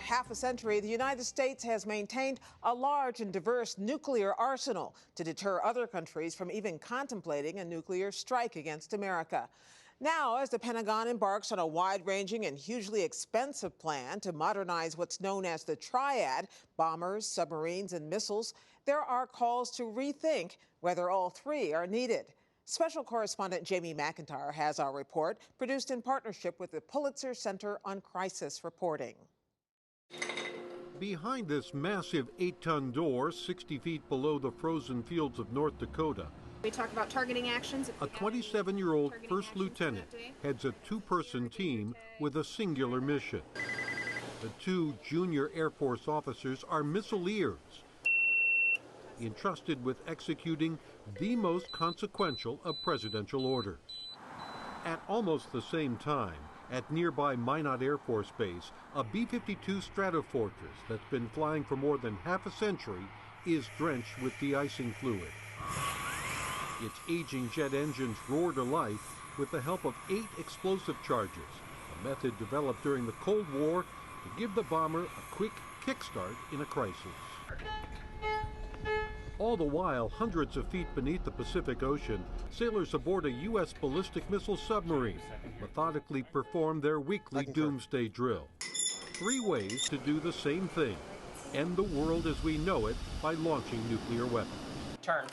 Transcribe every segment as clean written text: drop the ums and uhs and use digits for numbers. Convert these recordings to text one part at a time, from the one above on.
half a century, the United States has maintained a large and diverse nuclear arsenal to deter other countries from even contemplating a nuclear strike against America. Now, as the Pentagon embarks on a wide-ranging and hugely expensive plan to modernize what's known as the Triad, bombers, submarines, and missiles, there are calls to rethink whether all three are needed. Special correspondent Jamie McIntyre has our report, produced in partnership with the Pulitzer Center on Crisis Reporting. Behind this massive 8-ton door, 60 feet below the frozen fields of North Dakota, we talk about targeting actions. A 27-year-old first lieutenant heads a two-person team with a singular mission. The two junior Air Force officers are missileers, entrusted with executing the most consequential of presidential orders. At almost the same time, at nearby Minot Air Force Base, a B-52 Stratofortress that's been flying for more than half a century is drenched with de-icing fluid. Its aging jet engines roar to life with the help of 8 explosive charges, a method developed during the Cold War to give the bomber a quick kickstart in a crisis. All the while, hundreds of feet beneath the Pacific Ocean, sailors aboard a U.S. ballistic missile submarine methodically perform their weekly doomsday drill. 3 ways to do the same thing: end the world as we know it by launching nuclear weapons. Turn.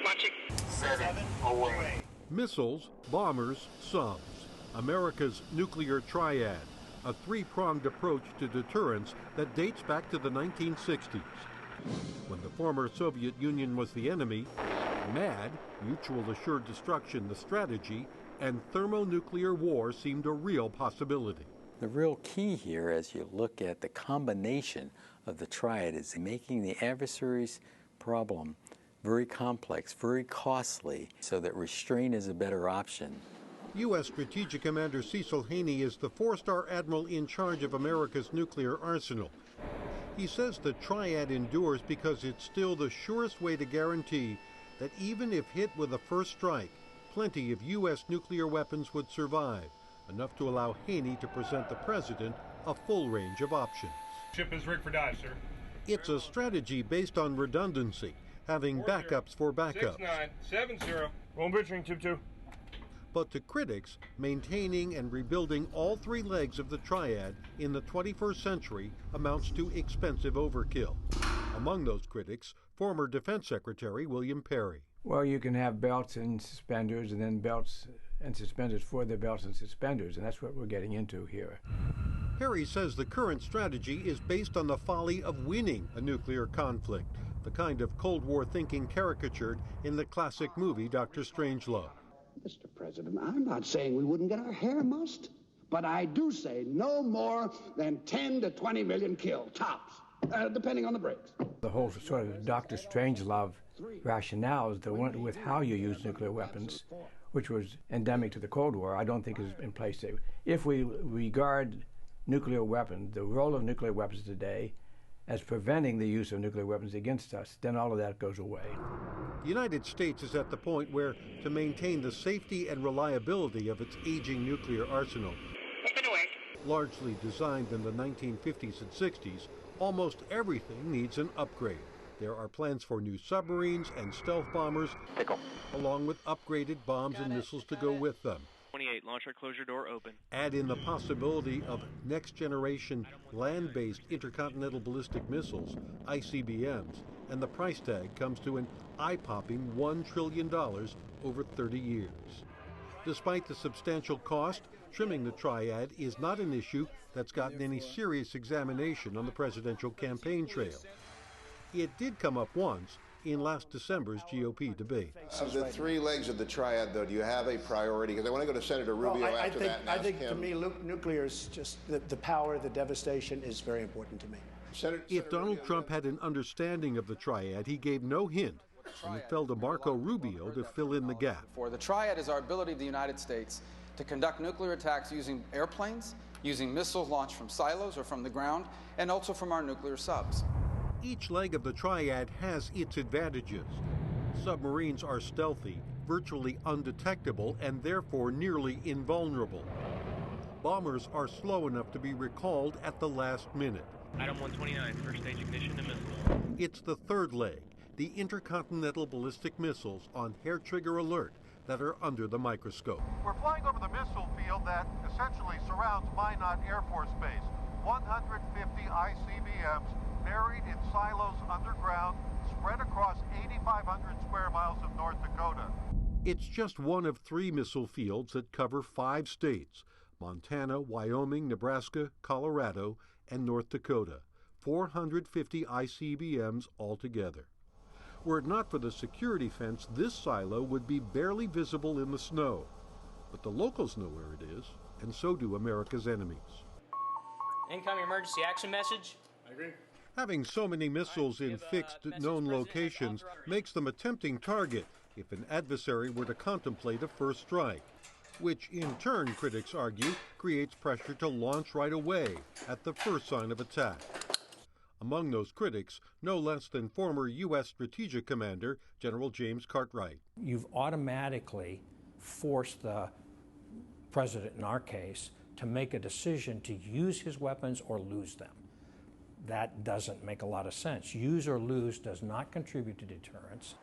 Launching. 7 away. Missiles, bombers, subs. America's nuclear triad, a 3-pronged approach to deterrence that dates back to the 1960s. When the former Soviet Union was the enemy, MAD, mutual assured destruction, the strategy, and thermonuclear war seemed a real possibility. The real key here, as you look at the combination of the triad, is making the adversary's problem very complex, very costly, so that restraint is a better option. U.S. Strategic Commander Cecil Haney is the 4-star admiral in charge of America's nuclear arsenal. He says the triad endures because it's still the surest way to guarantee that even if hit with a first strike, plenty of U.S. nuclear weapons would survive, enough to allow Haney to present the president a full range of options. Ship is rigged for dive, sir. It's a strategy based on redundancy, having backups for backups. 6970. Roll bridging, tube 2. But to critics, maintaining and rebuilding all 3 legs of the triad in the 21st century amounts to expensive overkill. Among those critics, former Defense Secretary William Perry. Well, you can have belts and suspenders, and then belts and suspenders for the belts and suspenders, and that's what we're getting into here. Perry says the current strategy is based on the folly of winning a nuclear conflict, the kind of Cold War thinking caricatured in the classic movie Dr. Strangelove. Mr. President, I'm not saying we wouldn't get our hair mussed, but I do say no more than 10 to 20 million killed, tops, depending on the breaks. The whole sort of Dr. Strangelove rationale is the one with how you use nuclear weapons, which was endemic to the Cold War, I don't think is in place today. If we regard nuclear weapons, the role of nuclear weapons today, as preventing the use of nuclear weapons against us, then all of that goes away. The United States is at the point where, to maintain the safety and reliability of its aging nuclear arsenal, largely designed in the 1950s and 60s, almost everything needs an upgrade. There are plans for new submarines and stealth bombers, along with upgraded bombs and missiles to go with them. 28, launcher closure door open. Add in the possibility of next-generation land-based intercontinental ballistic missiles, ICBMs, and the price tag comes to an eye-popping $1 trillion over 30 years. Despite the substantial cost, trimming the triad is not an issue that's gotten any serious examination on the presidential campaign trail. It did come up once in last December's GOP debate. Of the 3 legs of the triad, though, do you have a priority? Because I want to go to Senator Rubio after that. I think to me, nuclear is just the power, the devastation is very important to me. If Donald Trump had an understanding of the triad, he gave no hint, and it fell to Marco Rubio to fill in the gap. The triad is our ability of the United States to conduct nuclear attacks using airplanes, using missiles launched from silos or from the ground, and also from our nuclear subs. Each leg of the triad has its advantages. Submarines are stealthy, virtually undetectable, and therefore nearly invulnerable. Bombers are slow enough to be recalled at the last minute, Item 129, first stage ignition to missile. It's the third leg, the intercontinental ballistic missiles on hair-trigger alert that are under the microscope. We're flying over the missile field that essentially surrounds Minot Air Force Base. 150 ICBMs buried in silos underground, spread across 8,500 square miles of North Dakota. It's just one of 3 missile fields that cover 5 states: Montana, Wyoming, Nebraska, Colorado, and North Dakota. 450 ICBMs altogether. Were it not for the security fence, this silo would be barely visible in the snow. But the locals know where it is, and so do America's enemies. Incoming emergency action message. I agree. Having so many missiles in fixed, known locations makes them a tempting target if an adversary were to contemplate a first strike, which in turn, critics argue, creates pressure to launch right away at the first sign of attack. Among those critics, no less than former U.S. Strategic Commander General James Cartwright. You've automatically forced the president, in our case, to make a decision to use his weapons or lose them. That doesn't make a lot of sense. Use or lose does not contribute to deterrence.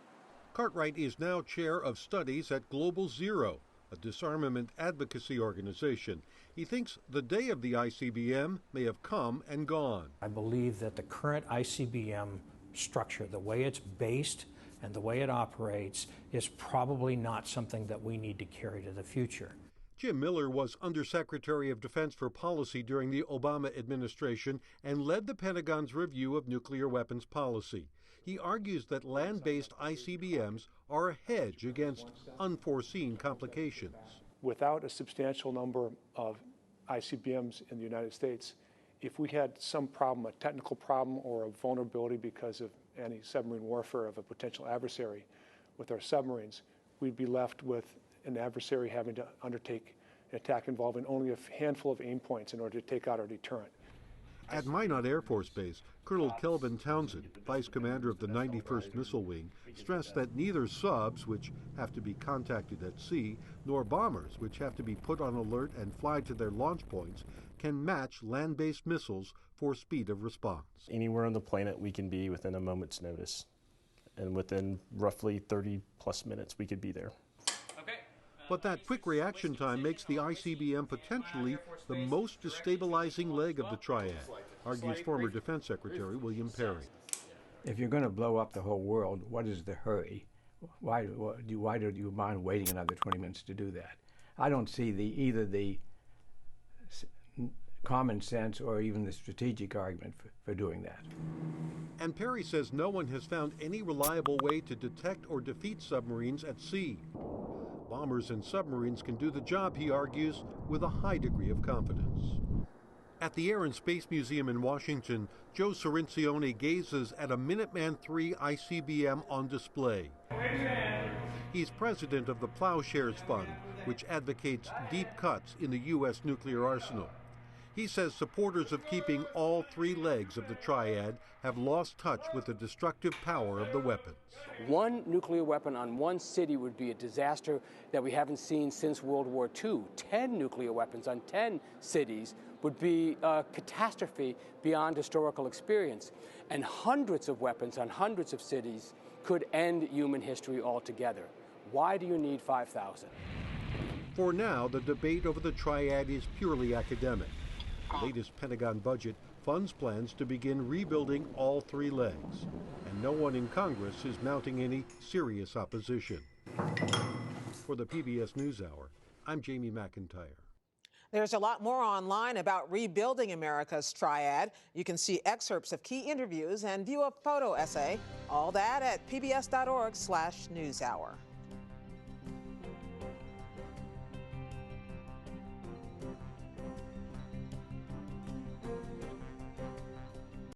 Cartwright is now chair of studies at Global Zero, a disarmament advocacy organization. He thinks the day of the ICBM may have come and gone. I believe that the current ICBM structure, the way it's based and the way it operates, is probably not something that we need to carry to the future. Jim Miller was Undersecretary of Defense for Policy during the Obama administration and led the Pentagon's review of nuclear weapons policy. He argues that land-based ICBMs are a hedge against unforeseen complications. Without a substantial number of ICBMs in the United States, if we had some problem, a technical problem or a vulnerability because of anti-submarine warfare of a potential adversary with our submarines, we'd be left with an adversary having to undertake an attack involving only a handful of aim points in order to take out our deterrent. At Minot Air Force Base, Colonel Kelvin Townsend, Vice Commander of the 91st Missile Wing, stressed that neither subs, which have to be contacted at sea, nor bombers, which have to be put on alert and fly to their launch points, can match land-based missiles for speed of response. Anywhere on the planet we can be within a moment's notice, and within roughly 30-plus minutes we could be there. But that quick reaction time makes the ICBM potentially the most destabilizing leg of the Triad, argues former Defense Secretary William Perry. If you're going to blow up the whole world, what is the hurry? Why do you mind waiting another 20 minutes to do that? I don't see either the common sense or even the strategic argument for doing that. And Perry says no one has found any reliable way to detect or defeat submarines at sea. Bombers and submarines can do the job, he argues, with a high degree of confidence. At the Air and Space Museum in Washington, Joe Cirincione gazes at a Minuteman III ICBM on display. He's president of the Ploughshares Fund, which advocates deep cuts in the U.S. nuclear arsenal. He says supporters of keeping all 3 legs of the Triad have lost touch with the destructive power of the weapons. One nuclear weapon on one city would be a disaster that we haven't seen since World War II. 10 nuclear weapons on 10 cities would be a catastrophe beyond historical experience. And hundreds of weapons on hundreds of cities could end human history altogether. Why do you need 5,000? For now, the debate over the Triad is purely academic. The latest Pentagon budget funds plans to begin rebuilding all 3 legs, and no one in Congress is mounting any serious opposition. For the PBS NewsHour, I'm Jamie McIntyre. There's a lot more online about rebuilding America's Triad. You can see excerpts of key interviews and view a photo essay. All that at pbs.org/newshour.